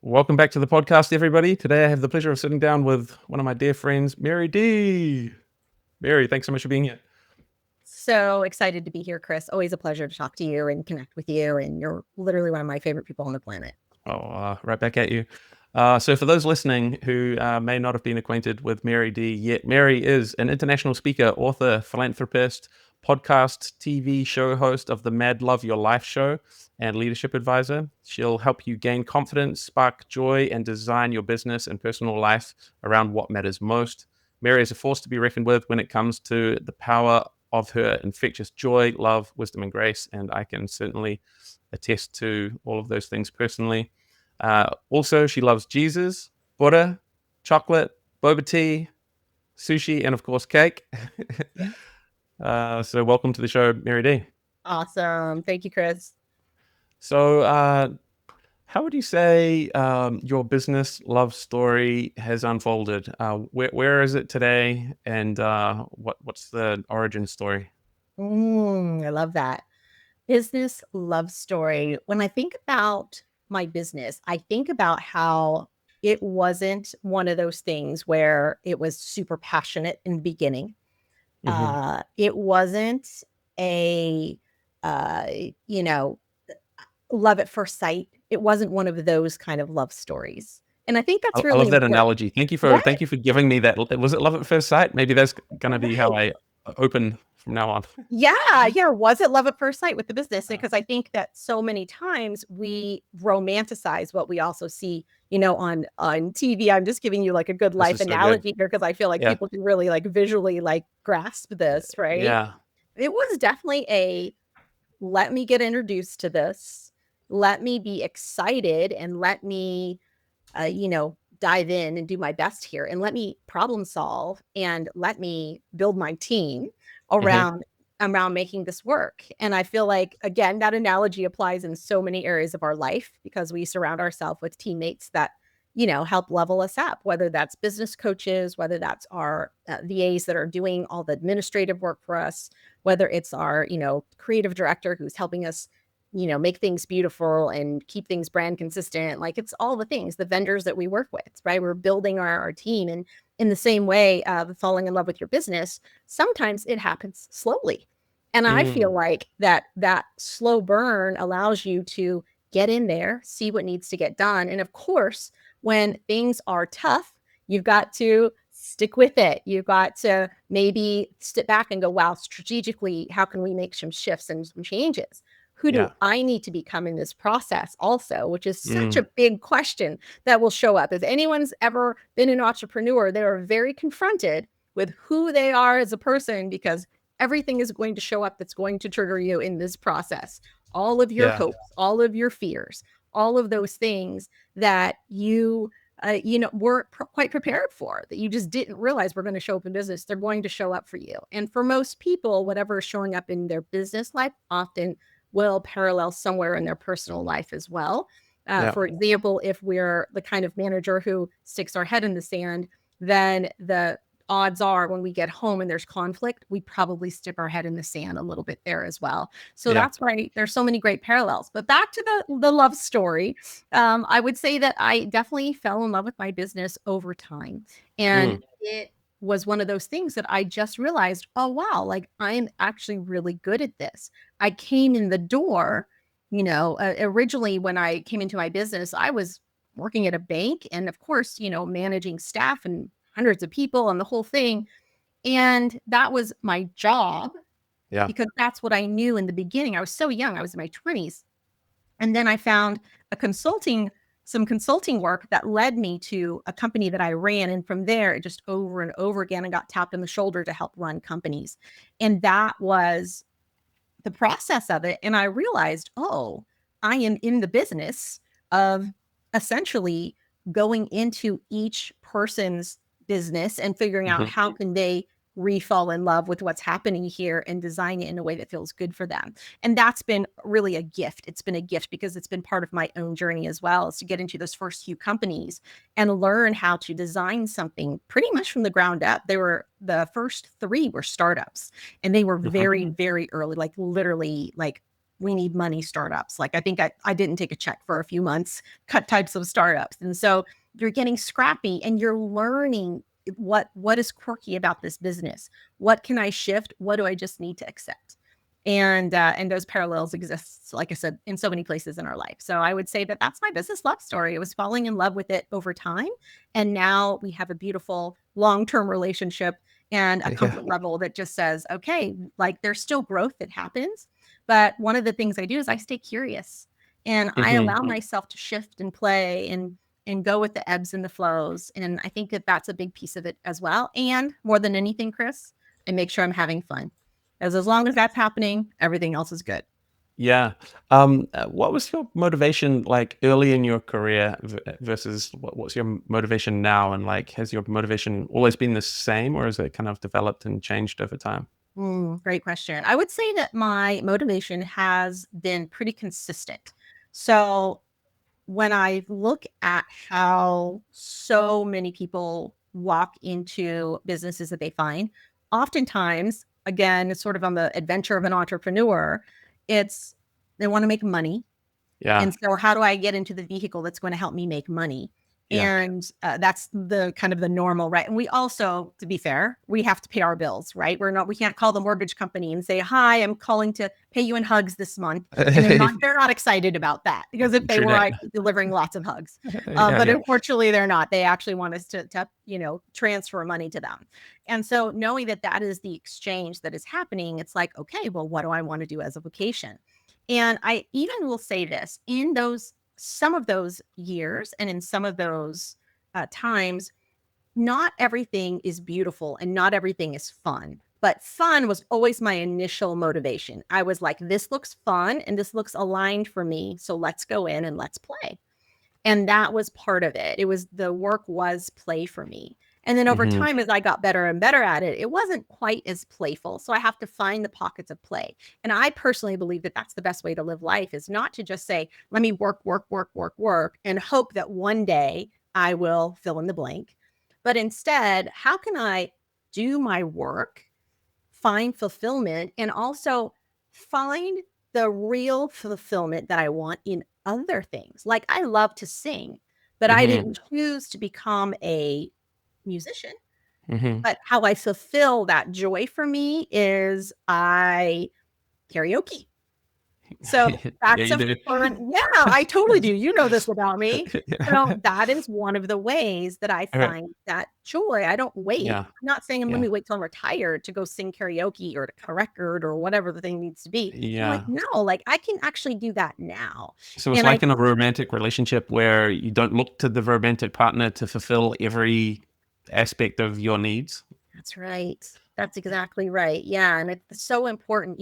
Welcome back to the podcast, everybody. Today I have the pleasure of sitting down with one of my dear friends, Mary D. Mary, thanks so much for being here. So excited to be here, Chris. Always a pleasure to talk to you and connect with you. And you're literally one of my favorite people on the planet. Right back at you. So for those listening who may not have been acquainted with Mary D yet, Mary is an international speaker, author, philanthropist, podcast, TV show host of the MadLove Your Life Show, and leadership advisor. She'll help you gain confidence, spark joy, and design your business and personal life around what matters most. Mary is a force to be reckoned with when it comes to the power of her infectious joy, love, wisdom, and grace. And I can certainly attest to all of those things personally. Also, she loves Jesus, butter, chocolate, boba tea, sushi, and of course, cake. So welcome to the show, Mary D. Awesome. Thank you, Chris. So how would you say your business love story has unfolded? Where is it today? And what's the origin story? I love that. Business love story. When I think about my business, I think about how it wasn't one of those things where it was super passionate in the beginning. Mm-hmm. It wasn't a, uh, you know, love at first sight. It wasn't one of those kind of love stories. And I think that's I really love that important. analogy. Thank you Yeah. for giving me that. Was it love at first sight? Maybe that's going to be how Right. I open from now on. Yeah. Was it love at first sight with the business? Because I think that so many times we romanticize what we also see, on TV. I'm just giving you like a good This life is so good. analogy here because I feel like Yeah. people can really like visually like grasp this, right? Yeah. It was definitely a let me get introduced to this. Let me be excited and let me dive in and do my best here and let me problem solve and let me build my team Mm-hmm. around making this work. And I feel like, again, that analogy applies in so many areas of our life because we surround ourselves with teammates that, help level us up, whether that's business coaches, whether that's our VAs that are doing all the administrative work for us, whether it's our, creative director who's helping us make things beautiful and keep things brand consistent. Like it's all the things, the vendors that we work with, right? We're building our team. And in the same way, falling in love with your business, sometimes it happens slowly. And I feel Mm. like that slow burn allows you to get in there, see what needs to get done. And of course, when things are tough, you've got to stick with it. You've got to maybe step back and go, wow, strategically, how can we make some shifts and some changes? Who do Yeah. I need to become in this process also, which is such Mm. a big question that will show up. If anyone's ever been an entrepreneur, they are very confronted with who they are as a person because everything is going to show up that's going to trigger you in this process. All of your Yeah. hopes, all of your fears, all of those things that you weren't quite prepared for, that you just didn't realize were going to show up in business. They're going to show up for you. And for most people, whatever is showing up in their business life often will parallel somewhere in their personal life as well. Yeah. For example, if we're the kind of manager who sticks our head in the sand, then the odds are when we get home and there's conflict, we probably stick our head in the sand a little bit there as well. So Yeah. that's why there's so many great parallels. But back to the love story, I would say that I definitely fell in love with my business over time. And Mm. it was one of those things that I just realized, oh, wow, like I'm actually really good at this. I came in the door, originally when I came into my business, I was working at a bank and, of course, managing staff and hundreds of people and the whole thing. And that was my job Yeah. because that's what I knew in the beginning. I was so young, I was in my 20s. And then I found some consulting work that led me to a company that I ran. And from there, it just over and over again, I got tapped on the shoulder to help run companies. And that was the process of it. And I realized, oh, I am in the business of essentially going into each person's business and figuring out Mm-hmm. how can they re-fall in love with what's happening here and design it in a way that feels good for them. And that's been really a gift. It's been a gift because it's been part of my own journey as well, is to get into those first few companies and learn how to design something pretty much from the ground up. The first three were startups and they were Mm-hmm. very, very early, like literally like we need money startups. Like I think I didn't take a check for a few months, cut types of startups. And so you're getting scrappy and you're learning what is quirky about this business. What can I shift? What do I just need to accept? And those parallels exist, like I said, in so many places in our life. So I would say that that's my business love story. It was falling in love with it over time. And now we have a beautiful long-term relationship and a Yeah. comfort level that just says, okay, like there's still growth that happens. But one of the things I do is I stay curious and I Mhm. allow myself to shift and play and go with the ebbs and the flows. And I think that that's a big piece of it as well. And more than anything, Chris, I make sure I'm having fun. As long as that's happening, everything else is good. Yeah. What was your motivation like early in your career versus what's your motivation now? And like, has your motivation always been the same, or has it kind of developed and changed over time? Great question. I would say that my motivation has been pretty consistent. So when I look at how so many people walk into businesses that they find, oftentimes, again, it's sort of on the adventure of an entrepreneur, it's they want to make money. Yeah. And so how do I get into the vehicle that's going to help me make money? Yeah. And that's the kind of the normal, right? And we also, to be fair, we have to pay our bills, right? We can't call the mortgage company and say, hi, I'm calling to pay you in hugs this month. And they're not excited about that because if they True were, that. I'd be delivering lots of hugs. Yeah. But Yeah. unfortunately, they're not. They actually want us to transfer money to them. And so knowing that that is the exchange that is happening, it's like, okay, well, what do I want to do as a vocation? And I even will say this in some of those years and in some of those times, not everything is beautiful and not everything is fun. But fun was always my initial motivation. I was like, this looks fun and this looks aligned for me. So let's go in and let's play. And that was part of it. It was the work was play for me. And then over Hmm. time, as I got better and better at it, it wasn't quite as playful. So I have to find the pockets of play. And I personally believe that that's the best way to live life is not to just say, let me work, work, work, work, work, and hope that one day I will fill in the blank. But instead, how can I do my work, find fulfillment, and also find the real fulfillment that I want in other things? Like I love to sing, but I Hmm. didn't choose to become a musician. Hmm. But how I fulfill that joy for me is I karaoke. So Yeah, that's you a do. fun, yeah, I totally do. You know this about me. So Yeah. that is one of the ways that I All right. find that joy. I don't wait. Yeah. I'm not saying let Yeah. me wait till I'm retired to go sing karaoke or to a record or whatever the thing needs to be. I'm like, Yeah. no, like I can actually do that now. So it's And I like in a romantic relationship where you don't look to the romantic partner to fulfill every aspect of your needs. That's right. That's exactly right. Yeah, and it's so important,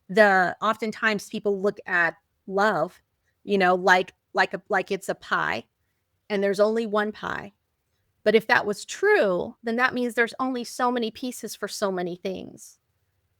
the oftentimes people look at love, like it's a pie and there's only one pie. But if that was true, then that means there's only so many pieces for so many things.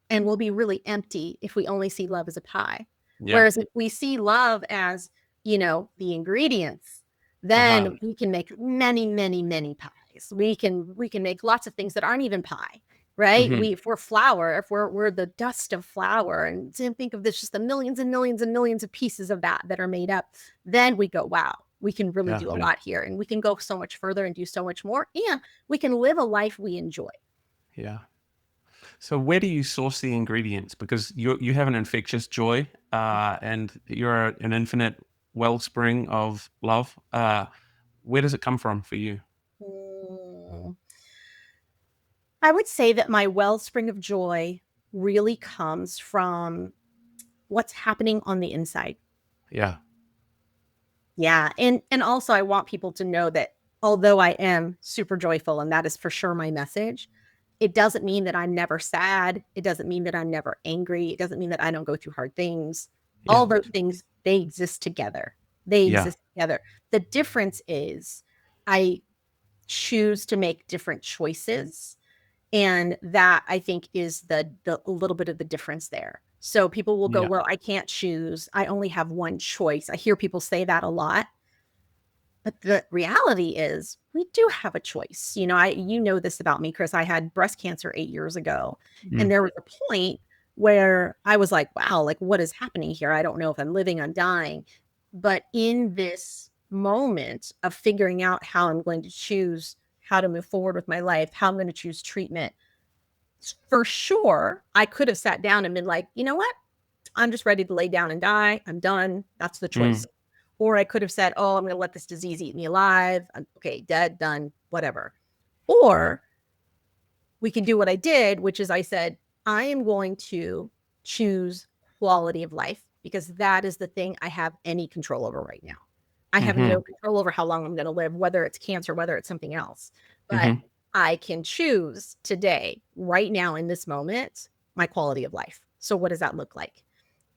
And we'll be really empty if we only see love as a pie. Yeah. Whereas if we see love as, the ingredients, Uh-huh. then we can make many, many, many pies. We can make lots of things that aren't even pie, right? Hmm. If we're flour, if we're the dust of flour, and think of this just the millions and millions and millions of pieces of that are made up, then we go, wow, we can really Yeah. do a lot here, and we can go so much further and do so much more, and we can live a life we enjoy. Yeah. So where do you source the ingredients? Because you have an infectious joy, and you're an infinite wellspring of love. Where does it come from for you? Mm. I would say that my wellspring of joy really comes from what's happening on the inside. Yeah. Yeah, and also I want people to know that although I am super joyful and that is for sure my message, it doesn't mean that I'm never sad. It doesn't mean that I'm never angry. It doesn't mean that I don't go through hard things. Yeah. All those things, they exist together. They Yeah. exist together. The difference is I choose to make different choices. And that I think is the a little bit of the difference there. So people will go, Yeah. well, I can't choose. I only have one choice. I hear people say that a lot. But the reality is we do have a choice. You know this about me, Chris. I had breast cancer 8 years ago. And Mm. there was a point where I was like, wow, like what is happening here? I don't know if I'm living, I'm dying. But in this moment of figuring out how I'm going to choose how to move forward with my life, how I'm going to choose treatment, for sure, I could have sat down and been like, you know what? I'm just ready to lay down and die. I'm done. That's the choice. Or I could have said, oh, I'm going to let this disease eat me alive. I'm, okay, dead, done, whatever. Or we can do what I did, which is I said, I am going to choose quality of life because that is the thing I have any control over right now. I have no control over how long I'm going to live, whether it's cancer, whether it's something else. But I can choose today, right now, in this moment, my quality of life. So what does that look like?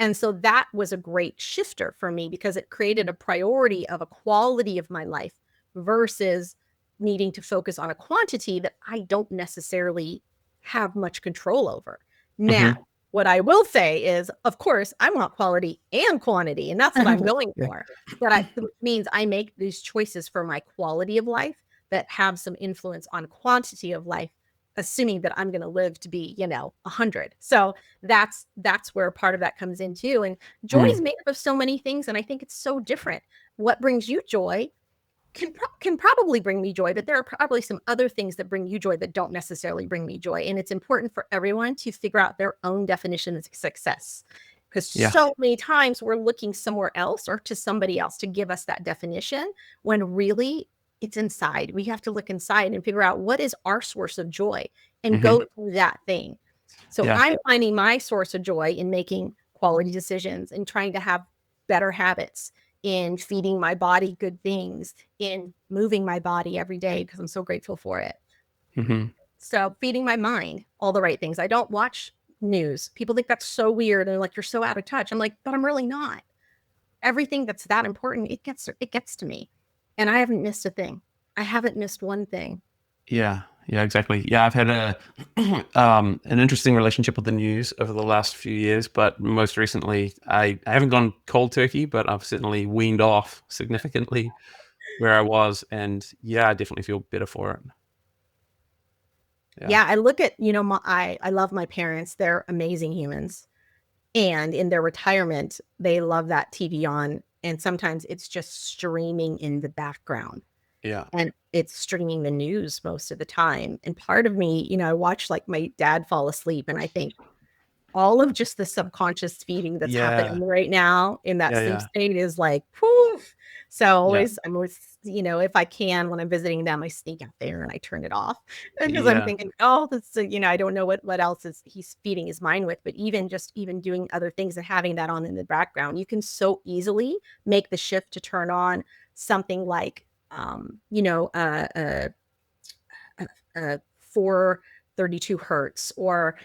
And so that was a great shifter for me because it created a priority of a quality of my life versus needing to focus on a quantity that I don't necessarily have much control over. Now, what I will say is, of course, I want quality and quantity, and that's what I'm going for. But which means I make these choices for my quality of life that have some influence on quantity of life, assuming that I'm going to live to be, 100. So that's where part of that comes in too. And joy is made up of so many things, and I think it's so different. What brings you joy can probably bring me joy, but there are probably some other things that bring you joy that don't necessarily bring me joy. And it's important for everyone to figure out their own definition of success, because so many times we're looking somewhere else or to somebody else to give us that definition when really it's inside. We have to look inside and figure out what is our source of joy and go through that thing. So I'm finding my source of joy in making quality decisions and trying to have better habits, in feeding my body good things, in moving my body every day because I'm so grateful for it. So feeding my mind all the right things. I don't watch news. People think that's so weird and like, you're so out of touch. I'm like, but I'm really not. Everything that's that important, it gets to me. And I haven't missed a thing. I haven't missed one thing. Yeah, exactly. Yeah, I've had an interesting relationship with the news over the last few years, but most recently, I haven't gone cold turkey, but I've certainly weaned off significantly where I was, and yeah, I definitely feel better for it. Yeah, I look at, I love my parents. They're amazing humans. And in their retirement, they love that TV on. And sometimes it's just streaming in the background. Yeah. And it's streaming the news most of the time. And part of me, I watch like my dad fall asleep and I think all of just the subconscious feeding that's happening right now in that sleep state is like, poof. So I'm always, if I can, when I'm visiting them, I sneak out there and I turn it off because I'm thinking, oh, that's, I don't know what else is he's feeding his mind with, but even doing other things and having that on in the background, you can so easily make the shift to turn on something like, 432 hertz, or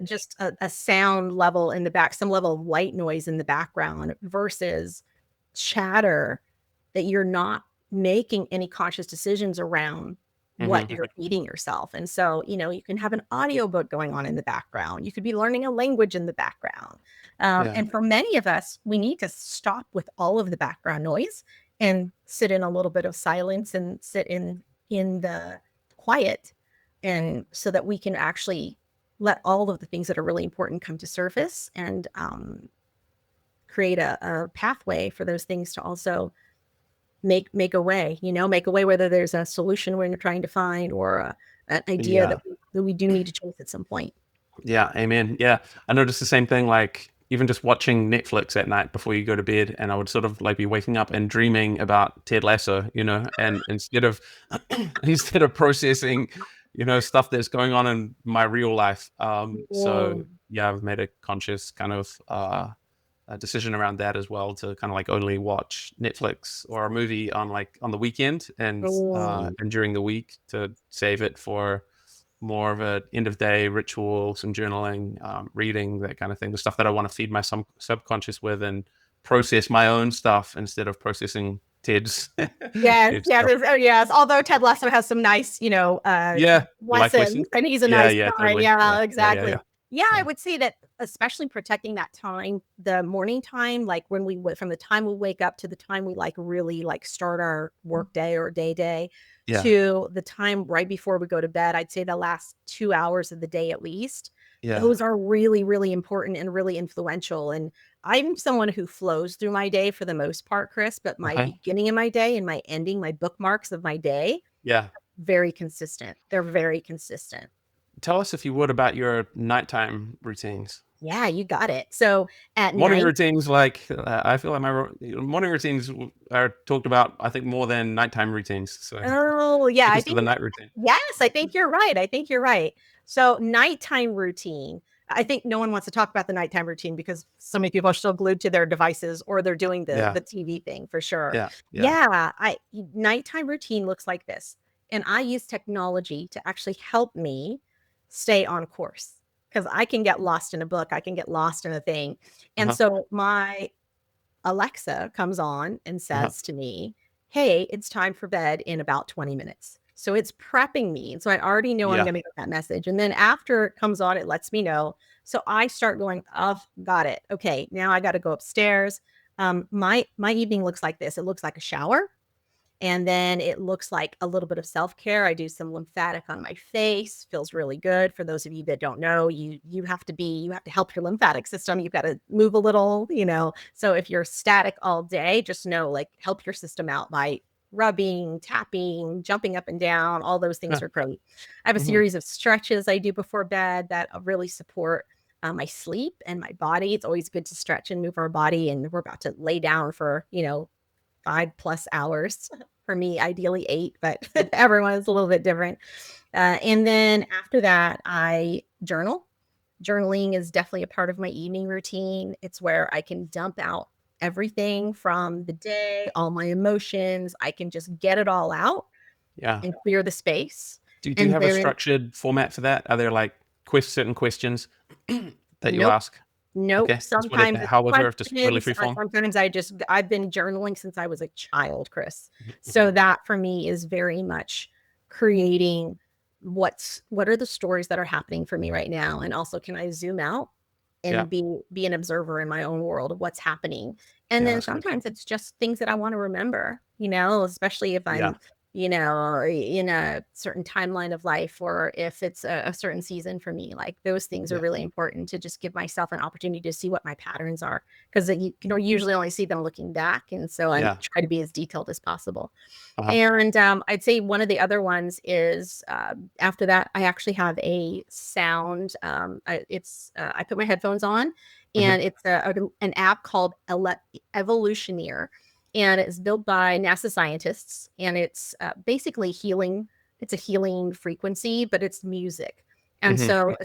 just a sound level in the back, some level of white noise in the background, versus chatter that you're not making any conscious decisions around what you're feeding yourself. And so, you can have an audiobook going on in the background. You could be learning a language in the background. And for many of us, we need to stop with all of the background noise and sit in a little bit of silence and sit in the quiet, and so that we can actually let all of the things that are really important come to surface, and create a pathway for those things to also make a way, whether there's a solution we're trying to find, or an idea that we do need to chase at some point. Yeah, amen. Yeah, I noticed the same thing, like even just watching Netflix at night before you go to bed, and I would sort of like be waking up and dreaming about Ted Lasso, and instead of processing, stuff that's going on in my real life. So yeah, I've made a conscious kind of a decision around that as well, to kind of like only watch Netflix or a movie on the weekend, and during the week to save it for more of a end of day ritual, some journaling, reading, that kind of thing, the stuff that I want to feed my subconscious with and process my own stuff instead of processing Ted's. Yes. Although Ted Lasso has some nice, lessons, and he's a nice guy. Totally. Exactly. Yeah. I would say that, especially protecting that time, the morning time, like when from the time we wake up to the time we really start our work day or day, to the time right before we go to bed, I'd say the last 2 hours of the day at least, Yeah. Those are really, really important and really influential. And I'm someone who flows through my day for the most part, Chris, but my Okay. beginning of my day and my ending, my bookmarks of my day, Yeah. very consistent. They're very consistent. Tell us, if you would, about your nighttime routines. Yeah, you got it. So at Morning night, routines, like I feel like morning routines are talked about, I think, more than nighttime routines. So oh, yeah, take I us to think the night routine. yes, I think you're right. I think you're right. So nighttime routine. I think no one wants to talk about the nighttime routine because so many people are still glued to their devices or they're doing the Yeah. the TV thing for sure. Yeah. Yeah. Yeah, I nighttime routine looks like this. And I use technology to actually help me stay on course because I can get lost in a book, I can get lost in a thing. And Uh-huh. so my Alexa comes on and Uh-huh. says to me, "Hey, it's time for bed in about 20 minutes." So it's prepping me. And so I already know I'm Yeah. going to get that message. And then after it comes on, it lets me know. So I start going, "Oh, got it. Okay, now I got to go upstairs." My evening looks like this. It looks like a shower. And then it looks like a little bit of self-care. I do some lymphatic on my face. Feels really good. For those of you that don't know, you have to help your lymphatic system. You've got to move a little, you know. So if you're static all day, just know like help your system out by rubbing, tapping, jumping up and down. All those things Yeah. are great. I have a Hmm. series of stretches I do before bed that really support my sleep and my body. It's always good to stretch and move our body. And we're about to lay down for, 5+ hours. For me, ideally 8, but everyone is a little bit different. And then after that, I journal. Journaling is definitely a part of my evening routine. It's where I can dump out everything from the day, all my emotions. I can just get it all out Yeah. and clear the space. Do you And have a then, structured format for that? Are there like certain questions that you nope. ask? Nope. Okay. Just whatever, Sometimes it's however, just totally questions. free form. Sometimes I've been journaling since I was a child, Chris. So Mhm. that for me is very much creating what are the stories that are happening for me right now? And also, can I zoom out Yeah. and be an observer in my own world of what's happening? And Yeah. then That's good. sometimes it's just things that I want to remember, especially if Yeah. I'm in a certain timeline of life or if it's a certain season for me, like those things are Yeah. really important to just give myself an opportunity to see what my patterns are because you can usually only see them looking back. And so I Yeah. try to be as detailed as possible. Uh-huh. And I'd say one of the other ones is after that, I actually have a sound. I put my headphones on, Hmm. and it's an app called Evolutioneer, and it's built by NASA scientists, and it's basically healing. It's a healing frequency, but it's music. And Hmm. so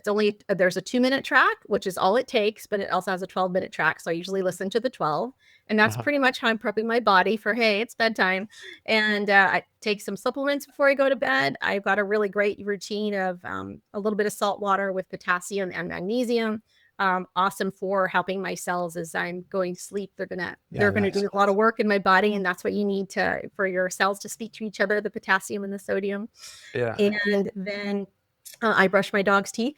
there's a 2-minute track, which is all it takes, but it also has a 12-minute track. So I usually listen to the 12. And that's Uh-huh. pretty much how I'm prepping my body for, hey, it's bedtime. And I take some supplements before I go to bed. I've got a really great routine of a little bit of salt water with potassium and magnesium. Awesome for helping my cells as I'm going to sleep. They're gonna Yeah. they're gonna Nice. do a lot of work in my body, and that's what you need for your cells to speak to each other, the potassium and the sodium. Yeah. And then I brush my dog's teeth.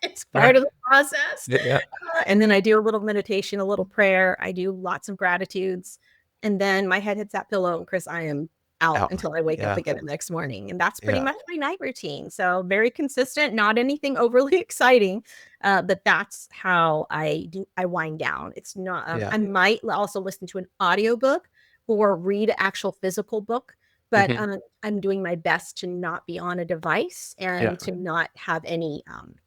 It's Okay. part of the process. Yeah. Yeah. And then I do a little meditation, a little prayer. I do lots of gratitudes. And then my head hits that pillow, and Chris, I am out Out. until I wake up Yeah. again the next morning. And that's pretty Yeah. much my night routine. So very consistent, not anything overly exciting, but that's how I wind down. It's not, Yeah. I might also listen to an audiobook or read an actual physical book, but Hmm. I'm doing my best to not be on a device Yeah. and to not have any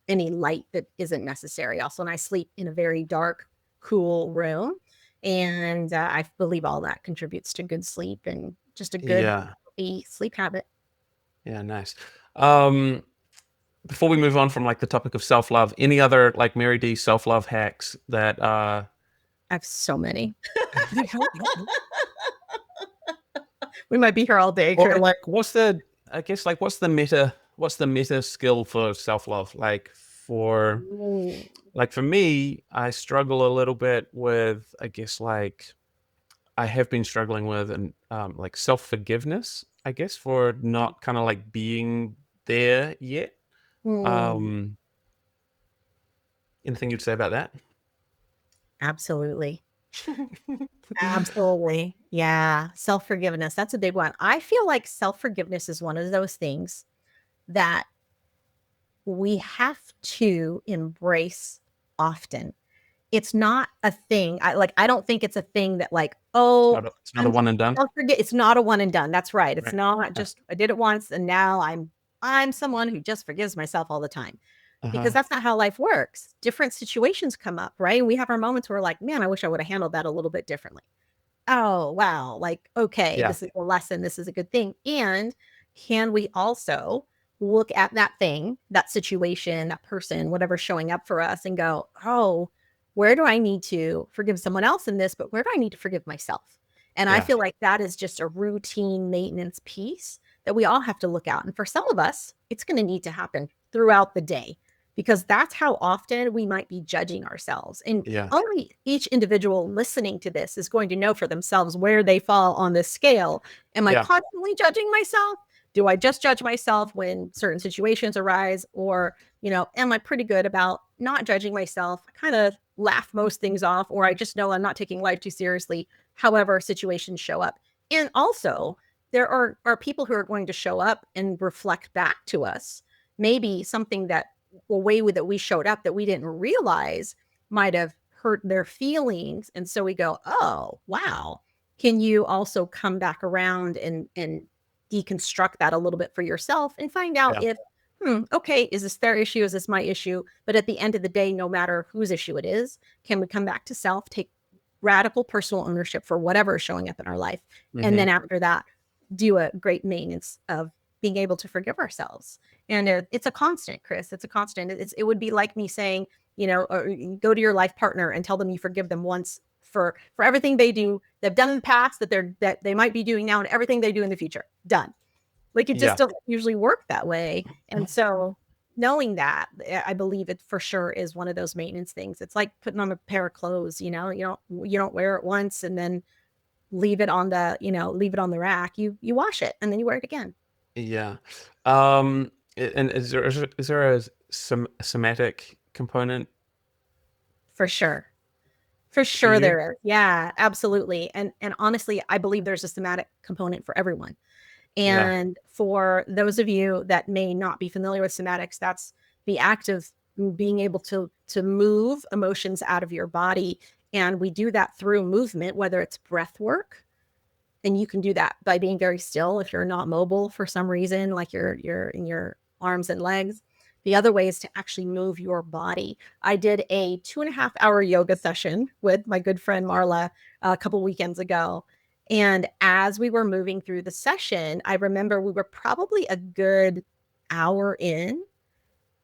light that isn't necessary. Also, and I sleep in a very dark, cool room, and I believe all that contributes to good sleep and just a good Yeah. healthy sleep habit. Yeah. Nice. Um, Before we move on from like the topic of self love, any other like Mary D self love hacks that I have so many. We might be here all day, or Chris. like I guess like what's the meta skill for self love? Mm, Like for me, I struggle a little bit with, I guess, like I have been struggling with, and like self forgiveness, I guess, for not kind of like being there yet. mm, Um, Anything you'd say about that? absolutely. Absolutely. Yeah. Self forgiveness. That's a big one. I feel like self forgiveness is one of those things that we have to embrace often. It's not a thing. I don't think it's a thing that like, oh, It's not a one and done. I'll forget. It's not a one and done. That's right. It's Right. not Yeah. just I did it once and now I'm someone who just forgives myself all the time. Because Uh-huh. that's not how life works. Different situations come up, right? We have our moments where we're like, man, I wish I would have handled that a little bit differently. Oh, wow. Like, okay, Yeah. this is a lesson. This is a good thing. And can we also look at that thing, that situation, that person, whatever's showing up for us and go, oh, where do I need to forgive someone else in this? But where do I need to forgive myself? And I Yeah. feel like that is just a routine maintenance piece that we all have to look at. And for some of us, it's going to need to happen throughout the day because that's how often we might be judging ourselves. And Yeah. only each individual listening to this is going to know for themselves where they fall on this scale. Am I Yeah. constantly judging myself? Do I just judge myself when certain situations arise? Or, am I pretty good about not judging myself? I kind of laugh most things off, or I just know I'm not taking life too seriously, however situations show up. And also, there are people who are going to show up and reflect back to us. Maybe something that a way that we showed up that we didn't realize might have hurt their feelings. And so we go, oh, wow. Can you also come back around and deconstruct that a little bit for yourself and find out Yeah. if, okay, is this their issue? Is this my issue? But at the end of the day, no matter whose issue it is, can we come back to self, take radical personal ownership for whatever is showing up in our life? And Mm-hmm. then after that, do a great maintenance of being able to forgive ourselves. And it's a constant, Chris. It's a constant. It would be like me saying, go to your life partner and tell them you forgive them once for everything they've done in the past, that they might be doing now, and everything they do in the future. Done. Like it just Yeah. doesn't usually work that way. And so knowing that, I believe it for sure is one of those maintenance things. It's like putting on a pair of clothes, you don't wear it once and then leave it on the rack. You wash it and then you wear it again. Yeah. And is there a somatic component For sure. For to sure you? there is. Yeah, absolutely. And honestly, I believe there's a somatic component for everyone. Yeah. And for those of you that may not be familiar with somatics, that's the act of being able to move emotions out of your body. And we do that through movement, whether it's breath work, and you can do that by being very still if you're not mobile for some reason, like you're in your arms and legs. The other way is to actually move your body. I did a 2.5 hour yoga session with my good friend Marla a couple weekends ago. And as we were moving through the session, I remember we were probably a good hour in,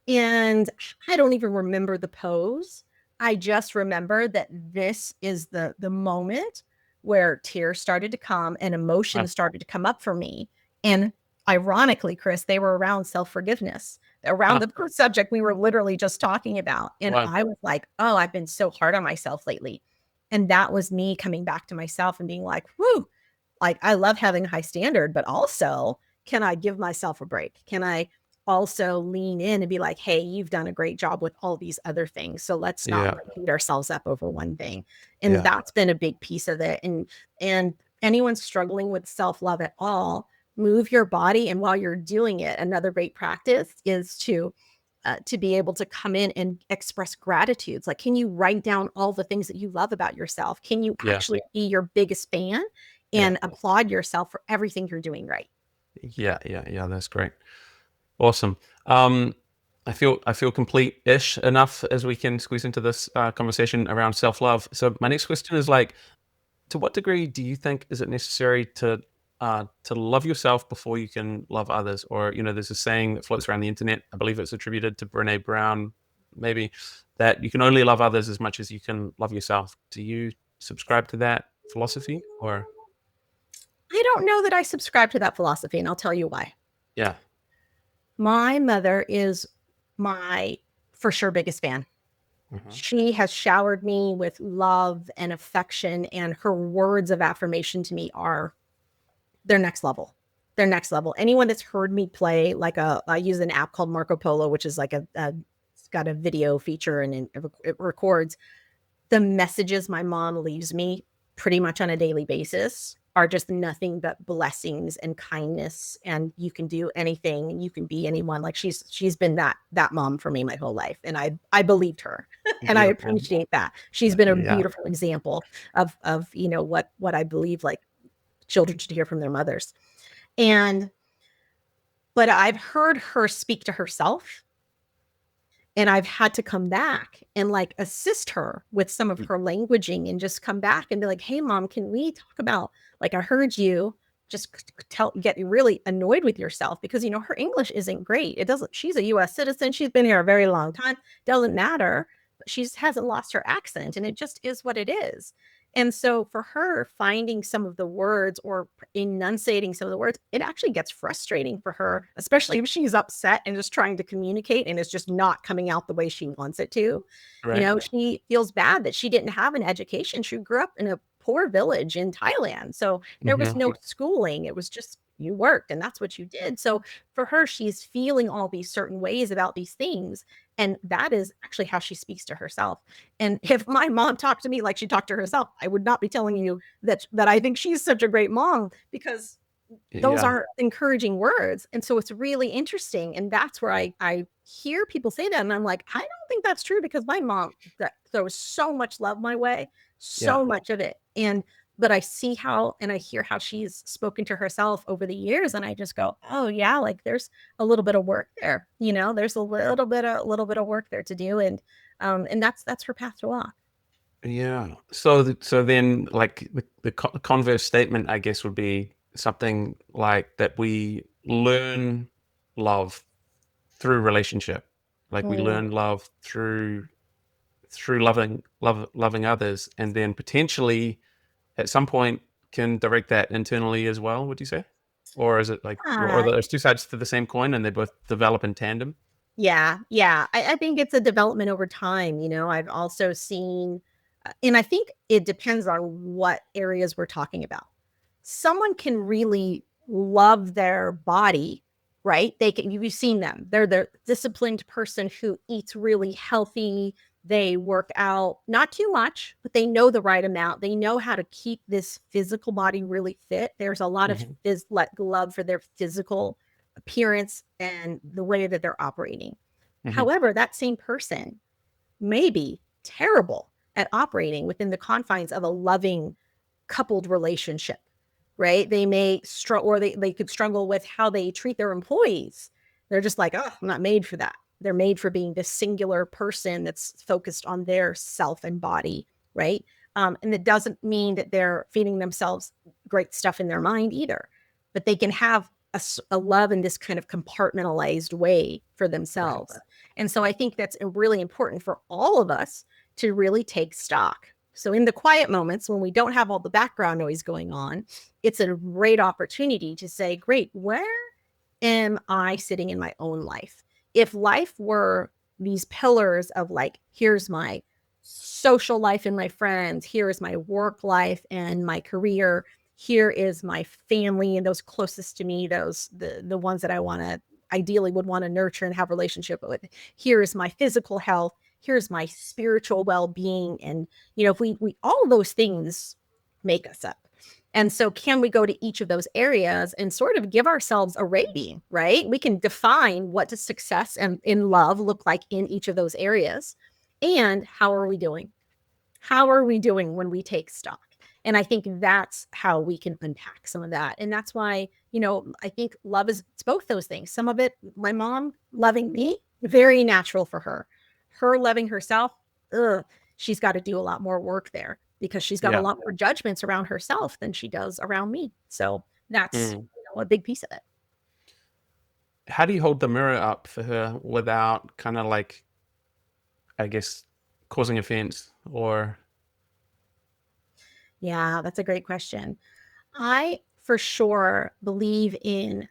and I don't even remember the pose. I just remember that this is the moment where tears started to come and Uh, emotions started to come up for me. And ironically, Chris, they were around self-forgiveness, around uh, the subject we were literally just talking about. And well, I was like, oh, I've been so hard on myself lately. And that was me coming back to myself and being like, whoo, like I love having a high standard, but also can I give myself a break? Can I also lean in and be like, hey, you've done a great job with all these other things. So let's not yeah. like beat ourselves up over one thing. And Yeah. that's been a big piece of it. And anyone struggling with self-love at all, move your body. And while you're doing it, another great practice is to be able to come in and express gratitudes. Like, can you write down all the things that you love about yourself? Can you Yeah. actually be your biggest fan Yeah. and applaud yourself for everything you're doing right? Yeah. Yeah. Yeah. That's great. Awesome. Um, I feel complete-ish enough as we can squeeze into this conversation around self-love. So my next question is like, to what degree do you think is it necessary to love yourself before you can love others? Or there's a saying that floats around the internet. I believe it's attributed to Brene Brown, maybe, that you can only love others as much as you can love yourself. Do you subscribe to that philosophy? Or I don't know that I subscribe to that philosophy, and I'll tell you why. yeah, My mother is my for sure biggest fan. uh She has showered me with love and affection, and her words of affirmation to me are they're next level. They're next level. Anyone that's heard me play, like I use an app called Marco Polo, which is like it's got a video feature and it records the messages my mom leaves me pretty much on a daily basis are just nothing but blessings and kindness, and you can do anything and you can be anyone. Like she's been that mom for me my whole life, and I believed her. And I Beautiful. appreciate that. She's been a Yeah. beautiful example of what I believe like children should hear from their mothers. And but I've heard her speak to herself, and I've had to come back and like assist her with some of her languaging, and just come back and be like, hey mom, can we talk about, like, I heard you just get really annoyed with yourself because her English isn't great. It doesn't, she's a US citizen, she's been here a very long time, doesn't matter, but she just hasn't lost her accent, and it just is what it is. And so for her, finding some of the words or enunciating some of the words, it actually gets frustrating for her, especially if she's upset and just trying to communicate and it's just not coming out the way she wants it to. Right. She feels bad that she didn't have an education. She grew up in a poor village in Thailand. So there was no schooling. It was just you worked and that's what you did. So for her, she's feeling all these certain ways about these things. And that is actually how she speaks to herself. And if my mom talked to me like she talked to herself, I would not be telling you that I think she's such a great mom, because those Yeah. aren't encouraging words. And so it's really interesting. And that's where I hear people say that. And I'm like, I don't think that's true, because my mom throws so much love my way, Yeah. so much of it. But I see how, and I hear how she's spoken to herself over the years. And I just go, oh yeah, like there's a little bit of work there, there's a little bit of work there to do. And that's her path to walk. Yeah. So then, like the converse statement, I guess, would be something like that: we learn love through relationship, like we Mm. learn love through loving others, and then potentially at some point can direct that internally as well. Would you say, or is it like, or Yeah. there's two sides to the same coin, and they both develop in tandem? Yeah, yeah. I think it's a development over time. I've also seen, and I think it depends on what areas we're talking about. Someone can really love their body, right? You've seen them. They're the disciplined person who eats really healthy. They work out, not too much, but they know the right amount. They know how to keep this physical body really fit. There's a lot of Hmm. love for their physical appearance and the way that they're operating. Hmm. However, that same person may be terrible at operating within the confines of a loving coupled relationship, right? They may struggle, or they could struggle with how they treat their employees. They're just like, oh, I'm not made for that. They're made for being this singular person that's focused on their self and body, right? And it doesn't mean that they're feeding themselves great stuff in their mind either, but they can have a love in this kind of compartmentalized way for Right. themselves. And so I think that's really important for all of us to really take stock. So in the quiet moments when we don't have all the background noise going on, it's a great opportunity to say, great, where am I sitting in my own life? If life were these pillars of like, here's my social life and my friends, here is my work life and my career, here is my family and those closest to me, those the ones that I want to ideally would want to nurture and have a relationship with. Here is my physical health, here's my spiritual well-being. And if we all those things make us up. And so can we go to each of those areas and sort of give ourselves a rating, right? We can define what does success and in love look like in each of those areas. And how are we doing? How are we doing when we take stock? And I think that's how we can unpack some of that. And that's why, I think love is, it's both those things. Some of it, my mom loving me, very natural for her. Her loving herself, ugh, she's got to do a lot more work there, because she's got a Yeah. lot more judgments around herself than she does around me. So that's Mm. a big piece of it. How do you hold the mirror up for her without kind of like, I guess, causing offense or? Yeah, that's a great question. I for sure believe in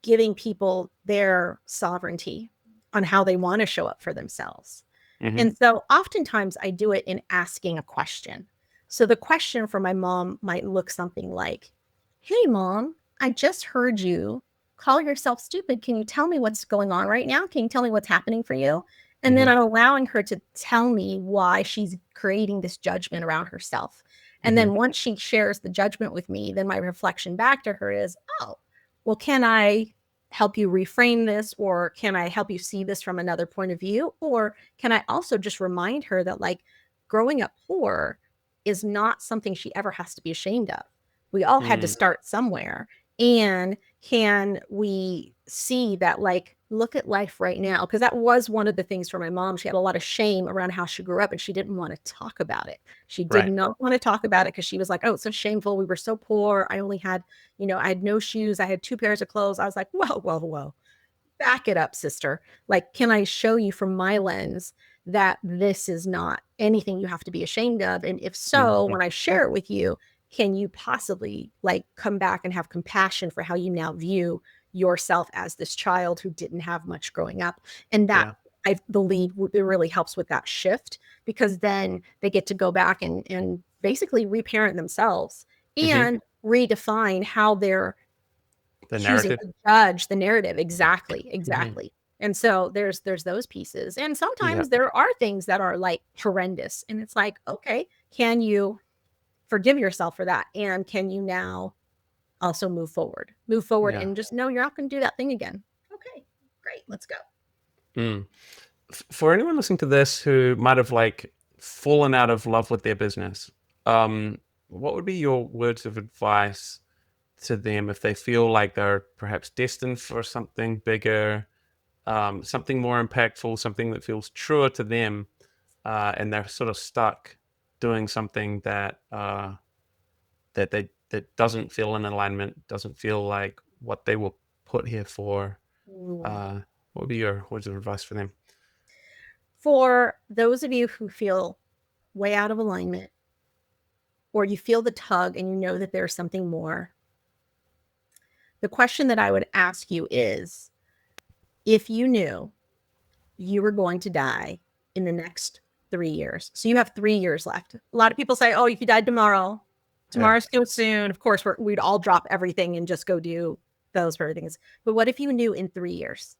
giving people their sovereignty on how they want to show up for themselves. Hmm. And so oftentimes I do it in asking a question. So the question for my mom might look something like, hey, mom, I just heard you call yourself stupid. Can you tell me what's going on right now? Can you tell me what's happening for you? And then Hmm. I'm allowing her to tell me why she's creating this judgment around herself. And then once she shares the judgment with me, then my reflection back to her is, oh, well, can I help you reframe this, or can I help you see this from another point of view? Or can I also just remind her that, like, growing up poor is not something she ever has to be ashamed of. We all had to start somewhere. And can we see that, like, look at life right now? Because that was one of the things for my mom. She had a lot of shame around how she grew up, and she didn't want to talk about it. She did Right. not want to talk about it because she was like, oh, it's so shameful. We were so poor. I only had, I had no shoes. I had 2 pairs of clothes. I was like, whoa, whoa, whoa. Back it up, sister. Like, can I show you from my lens that this is not anything you have to be ashamed of? And if so, when I share it with you, can you possibly, like, come back and have compassion for how you now view yourself as this child who didn't have much growing up? And that, Yeah. I believe, it really helps with that shift, because then they get to go back and basically reparent themselves and redefine how they're The choosing narrative. to judge the narrative. Exactly. And so there's those pieces. And Yeah. sometimes there are things that are, like, horrendous. And it's like, okay, can you forgive yourself for that? And can you now also move forward? Yeah. And just know you're not going to do that thing again. Okay, great. Let's go. Mm. For anyone listening to this who might have, like, fallen out of love with their business, what would be your words of advice to them if they feel like they're perhaps destined for something bigger, something more impactful, something that feels truer to them, and they're sort of stuck doing something that doesn't feel in alignment, doesn't feel like what they were put here for? Mm. Uh, what would be your words of advice for them? For those of you who feel way out of alignment, or you feel the tug and you know that there's something more, the question that I would ask you is, if you knew you were going to die in the next 3 years. So you have 3 years left. A lot of people say, oh, if you died tomorrow, Yeah. tomorrow's too soon. Of course, we'd all drop everything and just go do those very things. But what if you knew in 3 years?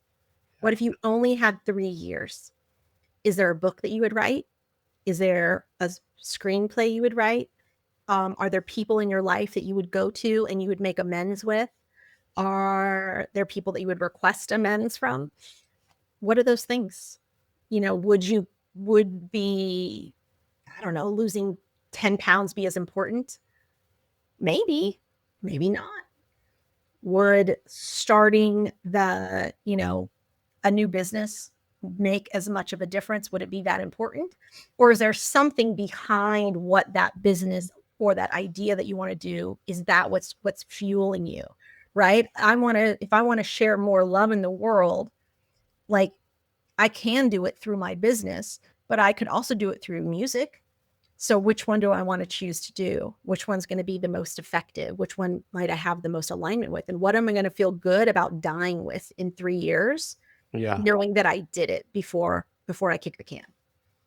What if you only had 3 years? Is there a book that you would write? Is there a screenplay you would write? Are there people in your life that you would go to and you would make amends with? Are there people that you would request amends from? What are those things? Would be, I don't know, losing 10 pounds be as important? Maybe, maybe not. Would starting a new business make as much of a difference? Would it be that important? Or is there something behind what that business or that idea that you want to do? Is that what's fueling you? Right? If I want to share more love in the world, like, I can do it through my business, but I could also do it through music. So which one do I want to choose to do? Which one's going to be the most effective? Which one might I have the most alignment with? And what am I going to feel good about dying with in 3 years, Yeah. knowing that I did it before I kick the can?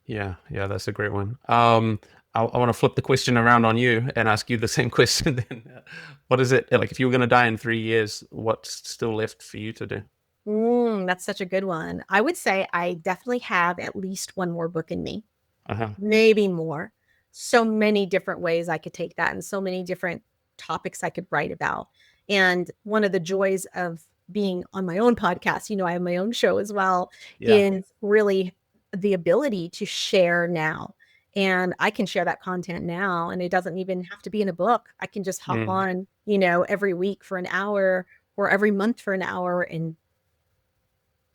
Yeah. Yeah. That's a great one. I want to flip the question around on you and ask you the same question then. What is it like, if you were going to die in 3 years, what's still left for you to do? That's such a good one. I would say I definitely have at least one more book in me, Uh-huh. maybe more. So many different ways I could take that, and so many different topics I could write about. And one of the joys of being on my own podcast, I have my own show as well, Yeah. is really the ability to share now. And I can share that content now, and it doesn't even have to be in a book. I can just hop Mm. on, every week for an hour, or every month for an hour, and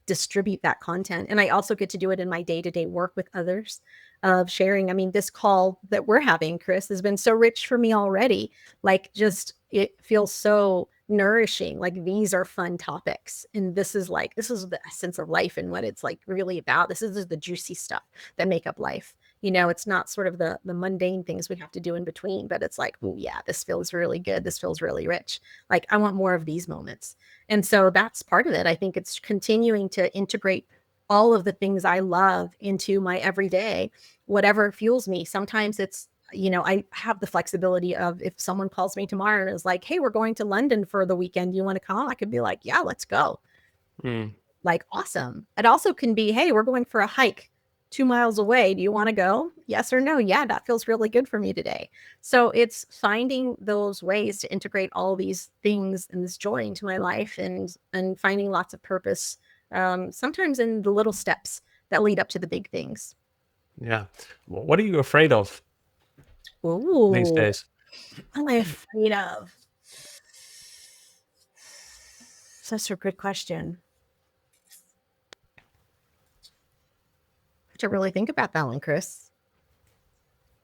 distribute that content. And I also get to do it in my day-to-day work with others, of sharing. I mean, this call that we're having, Chris, has been so rich for me already. Like, just, it feels so nourishing. Like, these are fun topics. And this is the essence of life and what it's, like, really about. This is the juicy stuff that make up life. It's not sort of the mundane things we have to do in between, but it's like, oh yeah, this feels really good. This feels really rich. Like, I want more of these moments. And so that's part of it. I think it's continuing to integrate all of the things I love into my everyday, whatever fuels me. Sometimes it's, I have the flexibility of, if someone calls me tomorrow and is like, hey, we're going to London for the weekend, do you want to come? I could be like, yeah, let's go. Mm. Like, awesome. It also can be, hey, we're going for a hike 2 miles away. Do you want to go? Yes or no? Yeah, that feels really good for me today. So it's finding those ways to integrate all these things and this joy into my life, and finding lots of purpose, sometimes in the little steps that lead up to the big things. Yeah. What are you afraid of these Ooh, days? what am I afraid of? Such a good question. I have to really think about that one, Chris.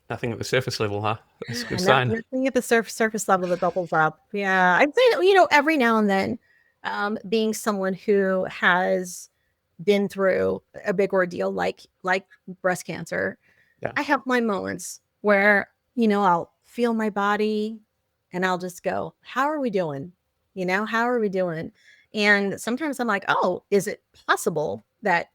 Nothing at the surface level, huh? That's a good Not sign. nothing at the surface level that bubbles up. Yeah, I'd say that, every now and then, being someone who has been through a big ordeal like breast cancer, Yeah. I have my moments where, I'll feel my body and I'll just go, how are we doing? How are we doing? And sometimes I'm like, oh, is it possible that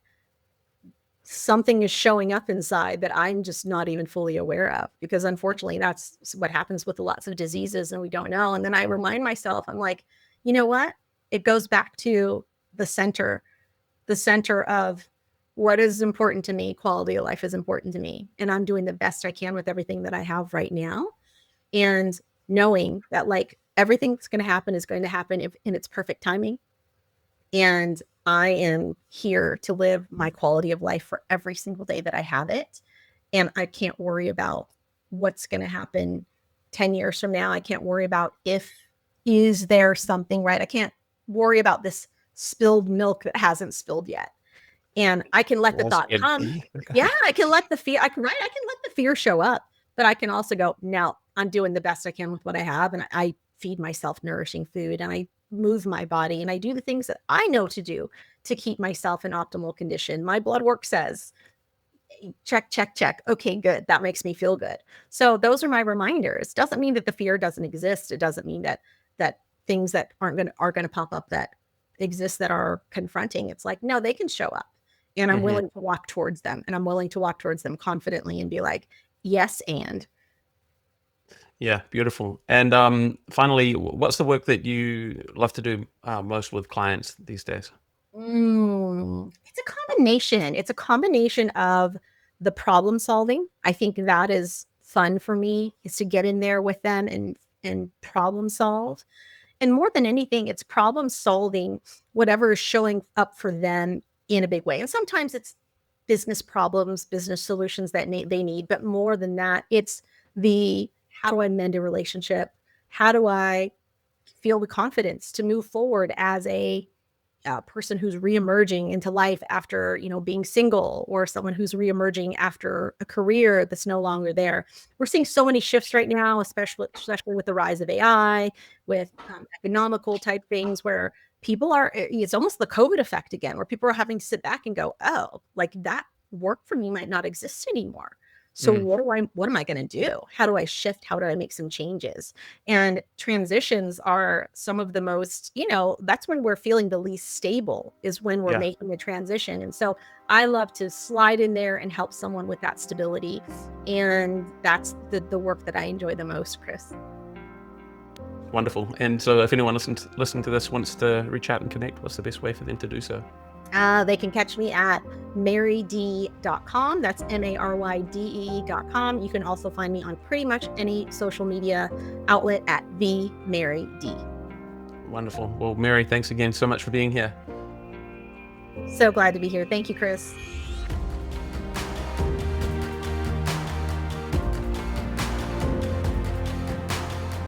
something is showing up inside that I'm just not even fully aware of? Because unfortunately, that's what happens with lots of diseases and we don't know. And then I remind myself, I'm like, you know what? It goes back to the center, the center of what is important to me. Quality of life is important to me. And I'm doing the best I can with everything that I have right now. And knowing that like everything that's going to happen is going to happen in its perfect timing. And I am here to live my quality of life for every single day that I have it. And I can't worry about what's going to happen 10 years from now. I can't worry about is there something right? I can't worry about this spilled milk that hasn't spilled yet. And I can let the Walls thought get come. deep. Yeah, I can let the fear, I can let the fear show up, but I can also go, now I'm doing the best I can with what I have. And I feed myself nourishing food, and I move my body, and I do the things that I know to do to keep myself in optimal condition. My blood work says, check, check, check. Okay, good. That makes me feel good. So those are my reminders. Doesn't mean that the fear doesn't exist. It doesn't mean that things that are going to pop up that exist that are confronting. It's like, no, they can show up. And I'm Hmm. willing to walk towards them. And I'm willing to walk towards them confidently and be like, yes, and Yeah, beautiful. And finally, what's the work that you love to do most with clients these days? It's a combination. It's a combination of the problem solving. I think that is fun for me, is to get in there with them and problem solve. And more than anything, it's problem solving whatever is showing up for them in a big way. And sometimes it's business problems, business solutions that they need. But more than that, it's the how do I mend a relationship? How do I feel the confidence to move forward as a person who's reemerging into life after being single, or someone who's reemerging after a career that's no longer there. We're seeing so many shifts right now, especially with the rise of AI, with economical type things where people are, it's almost the COVID effect again, where people are having to sit back and go, oh, like that work for me might not exist anymore. So Mm, what am I going to do? How do I shift? How do I make some changes? And transitions are some of the most, that's when we're feeling the least stable, is when we're yeah, making a transition. And so I love to slide in there and help someone with that stability. And that's the work that I enjoy the most, Chris. wonderful. And so if anyone listening to this wants to reach out and connect, what's the best way for them to do so? They can catch me at maryd.com. That's MARYDEE.com. You can also find me on pretty much any social media outlet at the Mary D. Wonderful. Well, Mary, thanks again so much for being here. So glad to be here. Thank you, Chris.